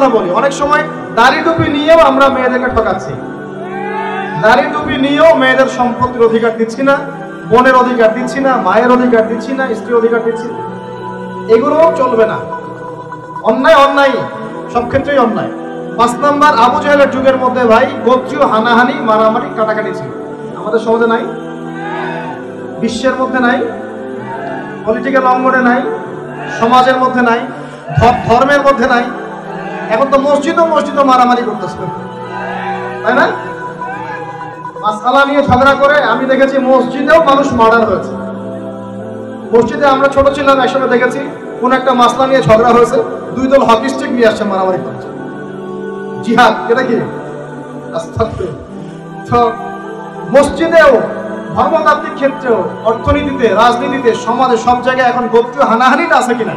কথা বলি, অনেক সময় দাড়ি টুপি নিয়েও আমরা মেয়েদেরকে ঠকাচ্ছি। দাড়ি টুপি নিয়েও মেয়েদের সম্পত্তির অধিকার দিচ্ছি না, বোনের অধিকার দিচ্ছি না, মায়ের অধিকার দিচ্ছি না, স্ত্রীর অধিকার দিচ্ছি না। এগুলোও চলবে না। অন্যায় অন্যায়, সব ক্ষেত্রেই অন্যায়। 5 নাম্বার, আবু জাহেলের যুগের মধ্যে ভাই গোত্রীয় হানাহানি, মারামারি, কাটাকাটি ছিল। আমাদের সমাজে নাই, বিশ্বের মধ্যে নাই, পলিটিক্যাল অঙ্গনে নাই, সমাজের মধ্যে নাই, ধর্মের মধ্যে নাই। এখন তো মসজিদও মারামারি করতেছে, তাই না? মাসআলা নিয়ে ঝগড়া করে আমি দেখেছি মসজিদেও মানুষ মার্ডার হয়েছে। মসজিদে আমরা ছোট ছিলাম, একসময় দেখেছি কোন একটা মাসলা নিয়ে ঝগড়া হয়েছে, 2 দল হকি স্টিক নিয়ে আসছে, মারামারি করছে। জিহাদ, এটা কি? তো মসজিদেও, ধর্মতাত্ত্বিক ক্ষেত্রেও, অর্থনীতিতে, রাজনীতিতে, সমাজে, সব জায়গায় এখন গোত্রীয় হানাহানিটা আছে কিনা?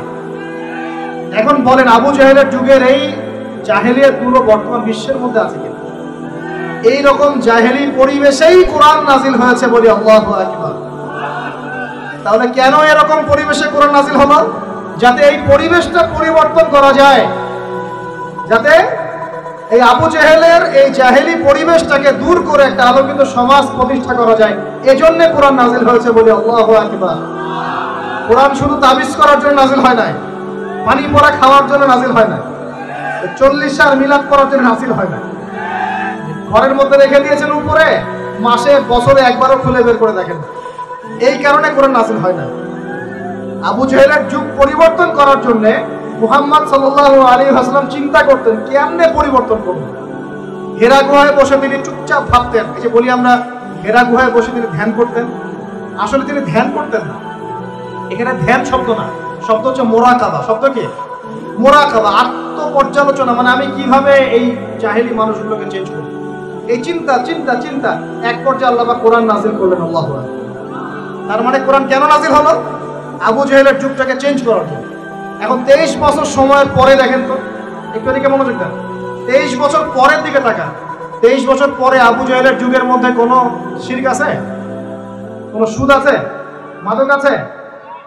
এখন বলেন আবু জাহেলের যুগের এই জাহেলিয়াত গুলো বর্তমান বিশ্বের মধ্যে আছে কিনা? এই রকম জাহেলি পরিবেশেই কোরআন নাজিল হয়েছে বলি আল্লাহু আকবার। তাহলে কেন এরকম পরিবেশে কোরআন নাজিল হলো? যাতে এই পরিবেশটা পরিবর্তন করা যায়, যাতে এই আবু জাহেলের এই জাহেলি পরিবেশটাকে দূর করে একটা আলোকিত সমাজ প্রতিষ্ঠা করা যায়। এজন্য কোরআন নাজিল হয়েছে বলি আল্লাহু আকবার। কোরআন শুধু তাবিজ করার জন্য নাজিল হয় নাই, পানি পড়া খাওয়ার জন্য নাজিল হয় না, 40 আর মিলাদ করার জন্য নাজিল হয় না। ঘরের মধ্যে রেখে দিয়েছেন উপরে, মাসে বছরে একবারও খুলে বের করে দেখেন। এই কারণে কোরআন নাজিল হয় না। আবু জাহেলের যুগ পরিবর্তন করার জন্য মুহাম্মদ সাল্লাল্লাহু আলাইহি ওয়াসাল্লাম চিন্তা করতেন কেমনে পরিবর্তন করবেন। হেরা গুহায় বসে তিনি চুপচাপ ভাবতেন। এই যে বলি আমরা হেরা গুহায় বসে তিনি ধ্যান করতেন, আসলে তিনি ধ্যান করতেন না। এখানে ধ্যান শব্দ না, শব্দ হচ্ছে মোরাকাবা। শব্দ কি? মোরাকাবা, আত্মপর্যালোচনা। মানে আমি কিভাবে এই জাহেলি মানুষগুলোকে চেঞ্জ করব, এই চিন্তা চিন্তা চিন্তা। এক পর্যায়ে আল্লাহ পাক কোরআন নাজিল করলেন। আল্লাহু আকবার। তার মানে কোরআন কেন নাজিল হলো? আবু জাহেলের যুগটাকে চেঞ্জ করার জন্য। এখন 23 বছর সময়ের পরে দেখেন তো, একটু দিকে মনোযোগ দেন। 23 বছর পরের দিকে তাকান। 23 বছর পরে আবু জাহেলের যুগের মধ্যে কোনো শিরক আছে? কোনো সুদ আছে? মাদক আছে?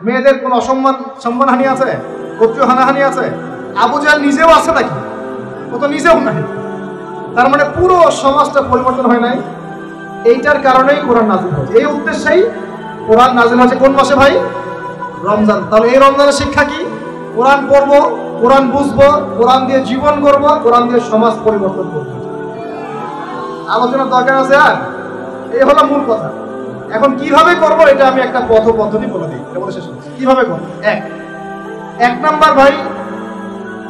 মেয়েদের কোনো সম্মানহানি আছে? গোত্রীয় হানাহানি আছে? আবু জাহেল নিজেও আছে নাকি? ও তো নিজেও নাই। তার মানে পুরো সমাজটা পরিবর্তন হয় নাই। এইটার কারণেই কোরআন নাজিল হয়েছে। এই উদ্দেশ্যেই কোরআন নাজিল হয়েছে। কোন মাসে ভাই? রমজান। তাহলে এই রমজানের শিক্ষা কি? কোরআন পড়বো, কোরআন বুঝবো, কোরআন দিয়ে জীবন করব, কোরআন দিয়ে সমাজ পরিবর্তন করবো। আলোচনার দরকার আছে আর? এই হলো মূল কথা। এখন কিভাবে করব এটা আমি একটা পদ্ধতি বলে দিই। কিভাবে করব? এক নাম্বার ভাই,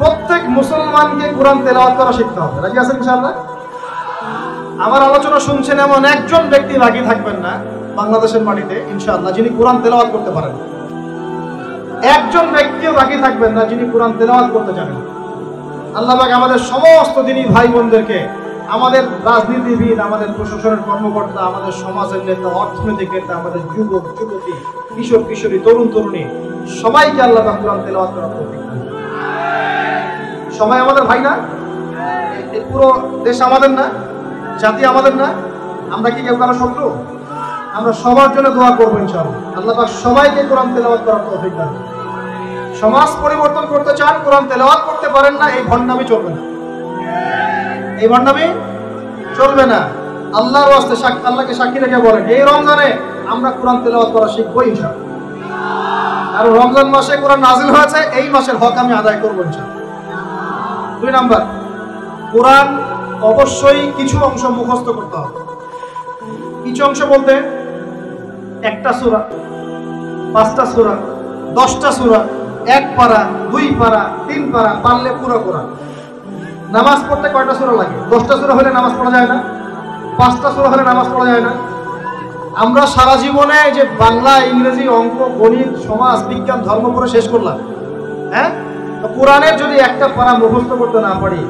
প্রত্যেক মুসলমানকে কোরআন তেলাওয়াত করা শিখতে হবে। রাজি আছেন ইনশাআল্লাহ? আমার আলোচনা শুনছেন এমন একজন ব্যক্তি বাকি থাকবেন না বাংলাদেশের মাটিতে ইনশাআল্লাহ যিনি কোরআন তেলাওয়াত করতে পারেন। একজন ব্যক্তিও বাকি থাকবেন না যিনি কোরআন তেলাওয়াত করতে জানেন। আল্লাহ পাক আমাদের সমস্ত দিনী ভাই বোনদেরকে, আমাদের রাজনীতিবিদ, আমাদের প্রশাসনের কর্মকর্তা, আমাদের সমাজের নেতা, অর্থনৈতিক নেতা, আমাদের যুবক যুবতী, কিশোর কিশোরী, তরুণ তরুণী, সবাইকে আল্লাহ পাক কোরআন তেলাওয়াত করার তৌফিক দান। সবাই আমাদের ভাই না? এই পুরো দেশ আমাদের না? জাতি আমাদের না? আমরা কি কেউ কারো শত্রু? আমরা সবার জন্য দোয়া করবো ইনশাআল্লাহ। আল্লাহ পাক সবাইকে কোরআন তেলাওয়াত করার তৌফিক দান। সমাজ পরিবর্তন করতে চান, কোরআন তেলাওয়াত করতে পারেন না, এই ভণ্ডামি চলবে না। এই ভণ্ডামি চলবে না। আল্লাহর ওয়াস্তে আল্লাহকে সাক্ষী রেখে বলেন এই রমজানে আমরা কোরআন তেলাওয়াত করা শিখবো ইনশাআল্লাহ। আর রমজান মাসে কোরআন নাজিল হয়েছে, এই মাসের হক আমি আদায় করবো ইনশাআল্লাহ। 2 নাম্বার, কোরআন অবশ্যই কিছু অংশ মুখস্থ করতে হবে। কিছু অংশ বলতে 1টা সূরা, 5টা সূরা, 10টা সূরা, 1 পারা, 2 পারা, 3 পারা, পারলে পুরো কোরআন। নামাজ পড়তে কয়টা সূরা লাগে? 10টা সূরা হলে নামাজ পড়া যায় না? 5টা সূরা হলে নামাজ পড়া যায় না? আমরা সারা জীবনে যে বাংলা, ইংরেজি, অঙ্ক, গণিত, সমাজ, বিজ্ঞান, ধর্ম পড়ে শেষ করলাম, হ্যাঁ? তো কোরআনের যদি একটা পারা মুখস্থ করতে না পারি,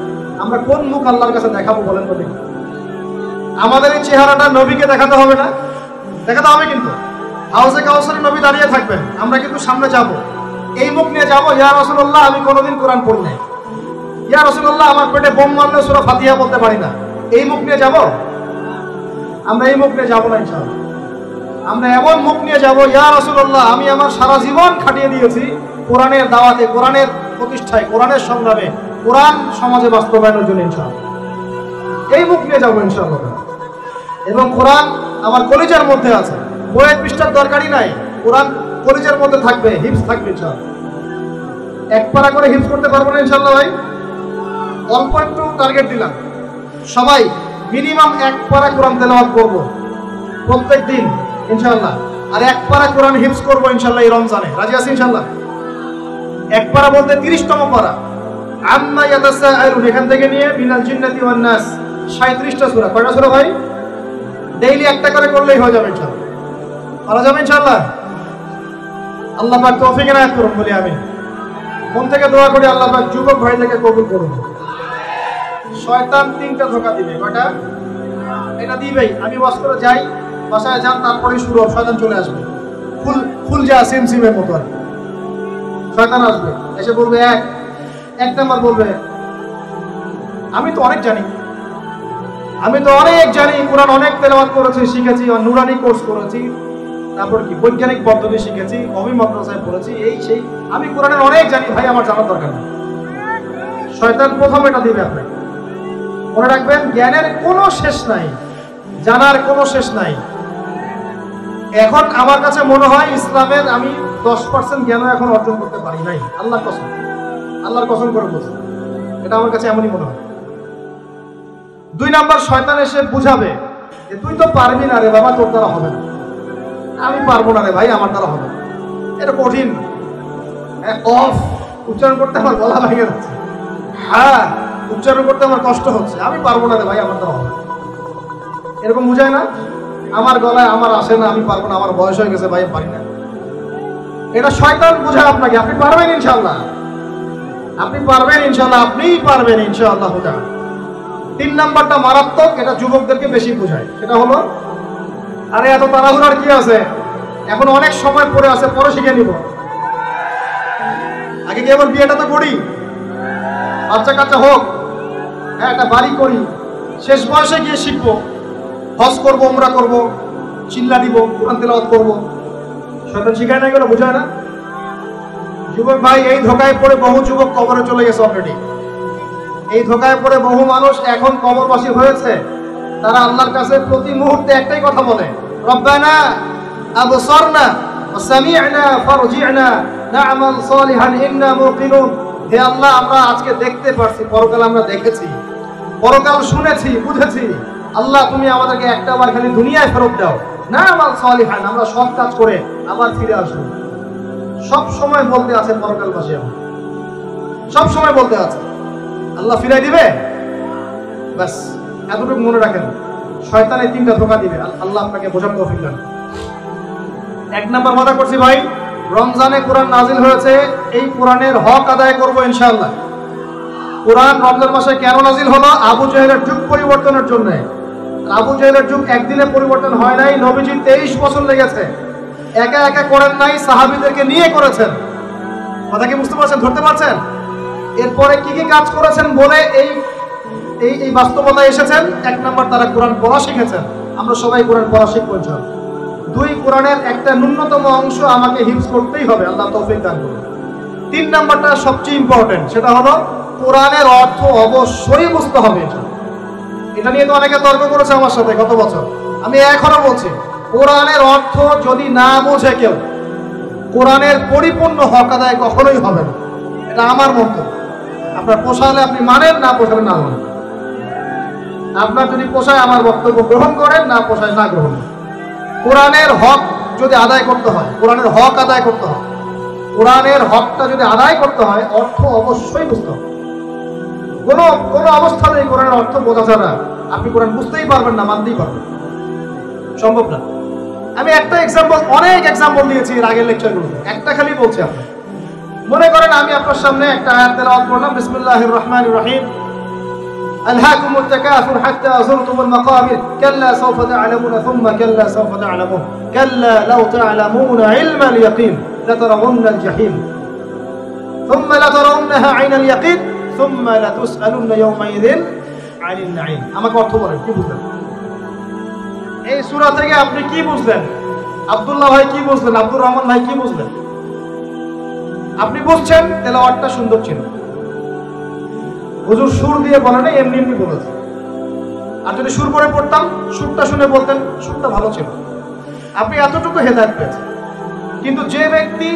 আমরা কোন মুখ আল্লাহর কাছে দেখাবো বলেন তো দেখি? আমাদের এই চেহারাটা নবীকে দেখাতে হবে না? দেখাতে হবে। কিন্তু হাউজে কাউসারে নবী দাঁড়িয়ে থাকবেন, আমরা কিন্তু সামনে যাব, এই মুখ নিয়ে যাবো, ইয়া রাসূলুল্লাহ আমি কোনোদিন কোরআন পড়ি নাই, ইয়া রাসূলুল্লাহ আমার পেটে বোম মারলে সূরা ফাতিহা বলতে পারি না, এই মুখ নিয়ে যাব? আমরা এই মুখ নিয়ে যাবো না ইনশাআল্লাহ। আমরা এমন মুখ নিয়ে যাব, ইয়া রাসূলুল্লাহ আমি আমার সারা জীবন খাটিয়ে দিয়েছি কোরআনের দাওয়াতে, কোরআনের প্রতিষ্ঠায়, কোরআনের সংগ্রামে, কোরআন সমাজে বাস্তবায়নের জন্য ইনশাআল্লাহ এই মুখ নিয়ে যাবো ইনশাআল্লাহ। এবং কোরআন আমার কলিজার মধ্যে আছে, বইয়ের পৃষ্ঠার দরকারই নাই, কোরআন কলিজার মধ্যে থাকবে, হিফজ থাকবে ইনশাআল্লাহ। এক পারা করে হিফজ করতে পারবো না ইনশাআল্লাহ ভাই? অল্প একটু টার্গেট দিলাম, সবাই মিনিমাম এক পারা কোরআন তেলাওয়াত করব প্রত্যেক দিন ইনশাআল্লাহ, আর এক পারা কোরআন হিফজ করবো ইনশাআল্লাহ এই রমজানে। রাজি আছি ইনশাআল্লাহ? এক পারা বলতে 30তম পারা, আম্মা ইয়াতাসাআলুন এখান থেকে নিয়ে মিনাল জিন্নাতি ওয়ান নাস, 37টা সূরা। কয়টা সূরা ভাই? ডেইলি একটা করে করলেই হয়ে যাবে ইনশাআল্লাহ। পারা যাবে ইনশাআল্লাহ? আল্লাহ পাক তৌফিক এনায়েত করুন বলি আমিন। মন থেকে দোয়া করি আল্লাহ পাক যুবক ভাই থেকে কবুল করুন। শয়তান 3টা ধোঁকা দিবে। কয়টা? এটা দিবেই। আমি ওয়াজ করে যাই, বাসায় যান, তারপরে শুরু হবে, শয়তান চলে আসবে, ফুল যা সিমের মতো আর শয়তান আসবে, এসে বলবে এক নাম্বার বলবে আমি তো অনেক জানি, কোরআন অনেক তেলাওয়াত করেছি, শিখেছি, নুরানি কোর্স করেছি, তারপর কি বৈজ্ঞানিক পদ্ধতি শিখেছি, কওমি মাদ্রাসায় পড়েছি, এই সেই, আমি কোরআনের অনেক জানি ভাই, আমার জানার দরকার নেই। শয়তান প্রথম এটা দিবে আপনাকে। মনে রাখবেন, জ্ঞানের কোনো শেষ নাই, জানার কোনো শেষ নাই। এখন আমার কাছে মনে হয় ইসলামের আমি 10% জ্ঞান এখন অর্জন করতে পারি নাই, আল্লাহর কসম করে বলছি, এটা আমার কাছে এমনই মনে হয়। 2 নাম্বার, শয়তান এসে বুঝাবে যে তুই তো পারবি না রে বাবা, তোর দ্বারা হবে না। আমি পারবো না রে ভাই, আমার দ্বারা হবে না, এটা কঠিন, অফ উচ্চারণ করতে আমার গলা ভেঙে যাচ্ছে, হ্যাঁ উচ্চারণ করতে আমার কষ্ট হচ্ছে, আমি পারবো না রে ভাই, আমার দ্বারা হবে না, এরকম বুঝায় না? আমার গলায় আমার আসে না, আমি পারবো না, আমার বয়স হয়ে গেছে ভাই, পারি না। এটা শয়তান বুঝায় আপনাকে। আপনি পারবেন ইনশাআল্লাহ, আপনিই পারবেন ইনশাআল্লাহ। 3 নাম্বারটা মারাত্মক, এটা যুবকদেরকে বেশি বোঝায়। সেটা হলো, আরে এত তাড়াহুড়ার কি আছে, এখন অনেক সময় পড়ে আছে, পরে শিখে নিব, আগে কি আবার বিয়েটা তো করি, বাচ্চা কাচ্চা হোক, হ্যাঁ একটা বাড়ি করি, শেষ বয়সে গিয়ে শিখবো, হজ করবো, উমরা করবো, চিল্লা দিব, কোরআন তেলাওয়াত করবো। শয়তান শিখায় না, এগুলো বোঝায় না? যুবক ভাই, এই ধোকায় পড়ে বহু যুবক কবরে চলে গেছে অলরেডি। এই ধোকায় পড়ে বহু মানুষ এখন কবরবাসী হয়েছে। তারা আল্লাহর কাছে প্রতি মুহূর্তে একটাই কথা বলে, রব্বানা আবসারনা ওয়া সামি'না ফারজি'না না'মাল সালিহান ইন্না মুকিনুন। হে আল্লাহ, আমরা আজকে দেখতে পারছি, পরকাল আমরা দেখেছি, পরকাল শুনেছি, বুঝেছি, আল্লাহ তুমি আমাদেরকে একটা বার খালি দুনিয়ায় ফেরত দাও, না'মাল সালিহান, আমরা সৎ কাজ করে আবার ফিরে আসবো। সব সময় বলতে আছে পরকালবাসী, সব সময় বলতে আছে, আল্লাহ ফিরাই দিবে। ব্যাস এতটুকু মনে রাখেন, শয়তান এই 3টা ধোঁকা দিবে, আল্লাহ আপনাকে বোঝার তৌফিক দান। 1 নাম্বার মজা করছি ভাই, রমজানে কোরআন নাজিল হয়েছে, এই কোরআনের হক আদায় করব ইনশাআল্লাহ। কোরআন রমজান মাসে কেন নাজিল হলো? আবু জেহেলের যুগ পরিবর্তনের জন্য। আবু জেহেলের যুগ একদিনে পরিবর্তন হয় নাই, নবীজি 23 বছর লেগেছে, একা একা করেন নাই, সাহাবীদেরকে নিয়ে করেছেন। কথা কি বুঝতে পারছেন, ধরতে পারছেন? এরপরে কি কি কাজ করেছেন বলে এই বাস্তবতা এসেছেন। 1 নাম্বার, তারা কোরআন পড়া শিখেছেন, আমরা সবাই কোরআন পড়া শিখব ইনশাআল্লাহ। 2, কোরআনের একটা ন্যূনতম অংশ আমাকে হিফজ করতেই হবে, আল্লাহ তৌফিক দান করুন। 3 নাম্বারটা সবচেয়ে ইম্পর্টেন্ট, সেটা হলো কোরআনের অর্থ অবশ্যই বুঝতে হবে। এটা নিয়ে তো অনেকে তর্ক করেছে আমার সাথে গত বছর, আমি এখনো বলছি, কোরআনের অর্থ যদি না বোঝে কেউ, কোরআনের পরিপূর্ণ হক আদায় কখনোই হবে না। এটা আমার মন্তব্য। আপনার পোষালে আপনি মানেন, না পোষালে না মানেন। আপনার যদি পোষায় আমার বক্তব্য গ্রহণ করেন, না পোষায় না গ্রহণ করেন। কোরআনের হক যদি আদায় করতে হয়, কোরআনের হক আদায় করতে হয়, কোরআনের হকটা যদি আদায় করতে হয়, অর্থ অবশ্যই বুঝতে হবে। কোনো অবস্থাতেই কোরআনের অর্থ বোঝা ছাড়া আপনি কোরআন বুঝতেই পারবেন না, মানতেই পারবেন সম্ভব না। আমি একটা এক্সাম্পল, অনেক এক্সাম্পল দিয়েছি এর আগের লেকচারগুলোতে, একটা খালি বলছি। আপনি মনে করেন আমি আপনার সামনে একটা আয়াত তেলাওয়াত করলাম, বিসমিল্লাহির রহমানির রহিম, আলহাকুমুত তাকাসুর হাত্তা যুরতুমুল মাকাবির কাল্লা সাওফা তা'লামুন সুম্মা কাল্লা সাওফা তা'লামুন কাল্লা লাউ তা'লামুনা ইলমাল ইয়াকিন লাতারাউন্নাল জাহিম সুম্মা লাতারাউন্নাহা আইনাল ইয়াকিন সুম্মা লাতুসআলুন্না ইয়াওমাইযিন আনিন নাঈম। আমাকে অর্থ বলেন, কি বুঝলেন এই সূরা থেকে? আপনি কি বুঝলেন? আব্দুল্লাহ ভাই কি বুঝলেন? আব্দুর রহমান ভাই কি বুঝলেন? আপনি বুঝছেন তেলাওয়াতটা সুন্দর ছিল, হুজুর সুর দিয়ে বলে না, এমনি এমনি বলেছে। আর যদি সুর করে পড়তাম, সুরটা শুনে বলতেন সুরটা ভালো ছিল, আপনি এতটুকু হেদায়েত পেয়েছেন। কিন্তু যে ব্যক্তি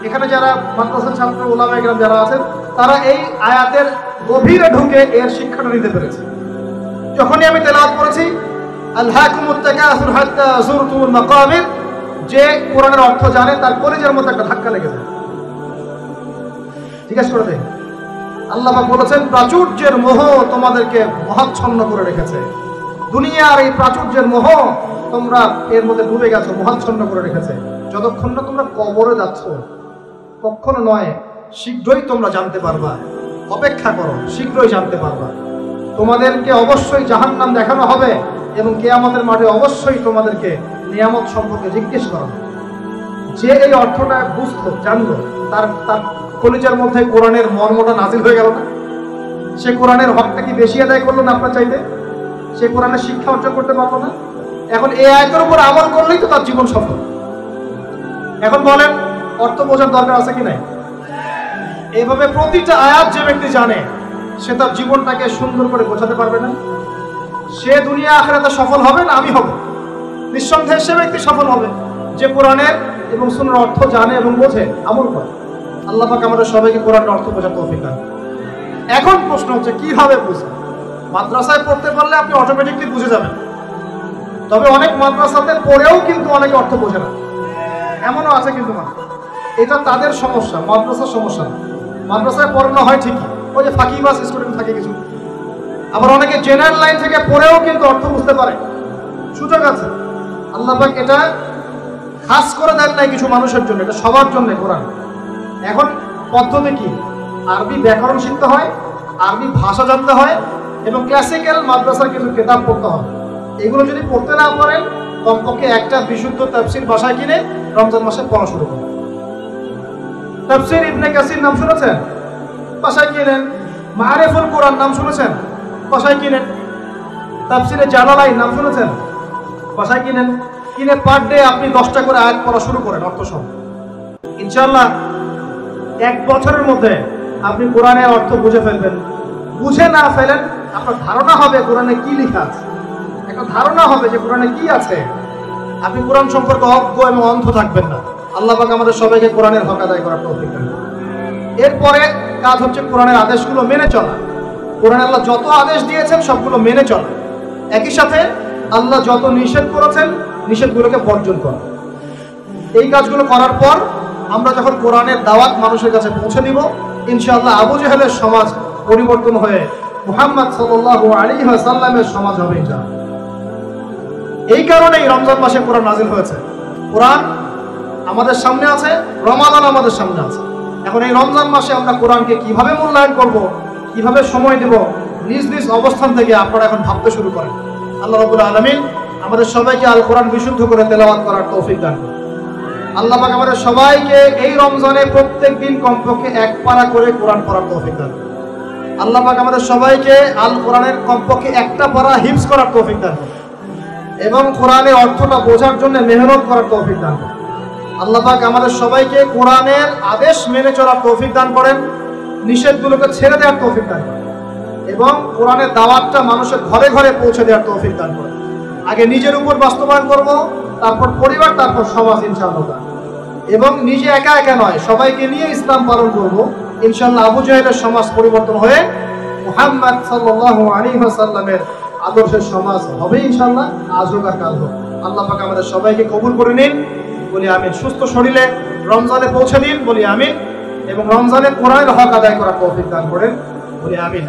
এখানে যারা মাদ্রাসার ছাত্র ওলামায়ে কেরাম যারা আছেন, তারা এই আয়াতের গভীরে ঢুকে এর শিক্ষাটা নিতে পেরেছে। যখনই আমি তেলাওয়াত করেছি আলহাকুমুত তাকাসুর হাত্তা যুরতুমুল মাকাবির, যে কোরআনের অর্থ জানে তার কলিজার মধ্যে একটা ধাক্কা লেগে যায়। জিজ্ঞেস করে দেন, আল্লাহ পাক বলেছেন প্রাচুর্যের মোহ তোমাদেরকে মহাচ্ছন্ন করে রেখেছে। দুনিয়ার এই প্রাচুর্যের মোহ তোমরা এর মধ্যে ডুবে গেছো, মহাচ্ছন্ন করে রেখেছে। যতক্ষণ না তোমরা কবরে যাচ্ছ, কখনো নয়, শীঘ্রই তোমরা জানতে পারবা। অপেক্ষা করো, শীঘ্রই জানতে পারবা। তোমাদেরকে অবশ্যই জাহান্নাম দেখানো হবে এবং কিয়ামতের মাঠে অবশ্যই তোমাদেরকে নিয়ামত সম্পর্কে জিজ্ঞেস করা হবে। যে এই অর্থটা বুঝলো, জানলো, তার তার কলিজার মধ্যে কোরআনের মর্মটা নাজিল হয়ে গেল না? সে কোরআনের হকটা কি বেশি আদায় করলো না আপনার চাইতে? সে কোরআনের শিক্ষা অর্জন করতে পারলো না? এখন এই আয়াতের উপর আমল করলেই তো তার জীবন সফল। এখন বলেন অর্থ বোঝার দরকার আছে কি নাই? এইভাবে প্রতিটা আয়াত যে ব্যক্তি জানে, সে তার জীবনটাকে সুন্দর করে বোঝাতে পারবে না? সে দুনিয়া আখিরাতে সফল হবে না আমি হব? নিঃসন্দেহে সে ব্যক্তি সফল হবে যে কোরআনের এবং সুন্নাহর অর্থ জানে এবং বোঝে, আমল করে। আল্লাহ পাক আমাদের সবাইকে কোরআনের অর্থ বোঝার তৌফিক দান। এখন প্রশ্ন হচ্ছে কিভাবে বুঝবেন? মাদ্রাসায় পড়তে পারলে আপনি অটোমেটিকলি বুঝে যাবেন, তবে অনেক মাদ্রাসাতে পড়েও কিন্তু অনেকে অর্থ বোঝে না, এমনও আছে কিন্তু। এটা তাদের সমস্যা, মাদ্রাসার সমস্যা না। মাদ্রাসায় পড়ানো হয় ঠিকই, ওই যে ফাঁকিবাজ স্টুডেন্ট থাকে কিছু। আবার অনেকে জেনারেল লাইন থেকে পড়েও কিন্তু অর্থ বুঝতে পারে, সুযোগ আছে। আল্লাহ পাক এটা খাস করে দেন নাই কিছু মানুষের জন্য, এটা সবার জন্য কোরআন। এখন পদ্ধতি কি? আরবি ব্যাকরণ শিখতে হয়, আরবি ভাষা জানতে হয় এবং ক্লাসিক্যাল মাদ্রাসার কিছু কিতাব পড়তে হবে। এগুলো যদি পড়তে না পারেন, কমপক্ষে একটা বিশুদ্ধ তাফসীর ভাষায় কিনে রমজান মাসে পড়া শুরু করুন। তাফসীর ইবনে কাসির নাম শুনেছেন? ভাষায় কিনেন। মারিফুল কোরআন নাম শুনেছেন? ভাষায় কিনেন। তাফসীরে জালালাইন নাম শুনেছেন? ভাষায় কিনেন। কিনে পার ডে আপনি 10টা করে আয়াত পড়া শুরু করেন অর্থ সহ। ইনশাআল্লাহ 1 বছরের মধ্যে আপনি কোরআনের অর্থ বুঝে ফেলবেন। বুঝে না ফেলেন, আপনার ধারণা হবে কোরআনে কি লেখা আছে, একটা ধারণা হবে যে কোরআনে কি আছে। আপনি কোরআন সম্পর্কে অজ্ঞ এবং অন্ধ থাকবেন না। আল্লাহ পাক আমাদের সবাইকে কোরআনের হক আদায় করার তৌফিক দান করুন। এরপরে কাজ হচ্ছে কোরআনের আদেশগুলো মেনে চলা। কোরআনে আল্লাহ যত আদেশ দিয়েছেন সবগুলো মেনে চলা। একই সাথে আল্লাহ যত নিষেধ করেছেন নিষেধগুলোকে বর্জন করা। এই কাজগুলো করার পর আমরা যখন কোরআনের দাওয়াত মানুষের কাছে পৌঁছে দিব, ইনশাআল্লাহ আবু জেহেলের সমাজ পরিবর্তন হয়ে মুহাম্মদ সাল্লাল্লাহু আলাইহি ওয়াসাল্লামের সমাজ হবে ইনশাআল্লাহ। এই কারণেই রমজান মাসে কোরআন নাযিল হয়েছে। কোরআন আমাদের সামনে আছে, রমাদান আমাদের সামনে আছে। এখন এই রমজান মাসে আমরা কোরআনকে কিভাবে মূল্যায়ন করব, কিভাবে সময় দেব, নিজ নিজ অবস্থান থেকে আপনারা এখন ভাবতে শুরু করেন। আল্লাহ রাব্বুল আলামিন আমাদের সবাইকে আল কোরআন বিশুদ্ধ করে তেলাওয়াত করার তৌফিক দান করুন। আল্লাহ পাক আমাদের সবাইকে এই রমজানে প্রত্যেক দিন কমপক্ষে 1 পারা করে কোরআন পড়ার তৌফিক দান করুন। আল্লাহ পাক আমাদের সবাইকে আল কোরআনের কমপক্ষে 1টা পারা হিফজ করার তৌফিক দান করুন এবং কোরআনের অর্থটা বোঝার জন্য মেহনত করার তৌফিক দান করুন। আল্লাহ পাক আমাদের সবাইকে কোরআনের আদেশ মেনে চলার তৌফিক দান করেন, নিষেধগুলোকে ছেড়ে দেওয়ার তৌফিক দান করেন এবং কোরআনের দাওয়াতটা মানুষের ঘরে ঘরে পৌঁছে দেওয়ার তৌফিক দান করেন। আগে নিজের উপর বাস্তবায়ন করব, তারপর পরিবার, তারপর সমাজ ইনশাআল্লাহ। এবং নিজে একা একা নয়, সবাইকে নিয়ে ইসলাম পালন করব। ইনশাআল্লাহ আবু জেহেলের সমাজ পরিবর্তন হয়ে মুহাম্মদ সাল্লাল্লাহু আলাইহি ওয়াসাল্লামের আদর্শের সমাজ হবে ইনশাআল্লাহ, আজ হোক আর কাল হোক। আল্লাহ পাক আমাদের সবাইকে কবুল করে নিন, বলি আমিন। সুস্থ শরীরে রমজানে পৌঁছে দিন, বলি আমিন। এবং রমজানে কোরআনের হক আদায় করার তৌফিক দান করেন, বলি আমিন।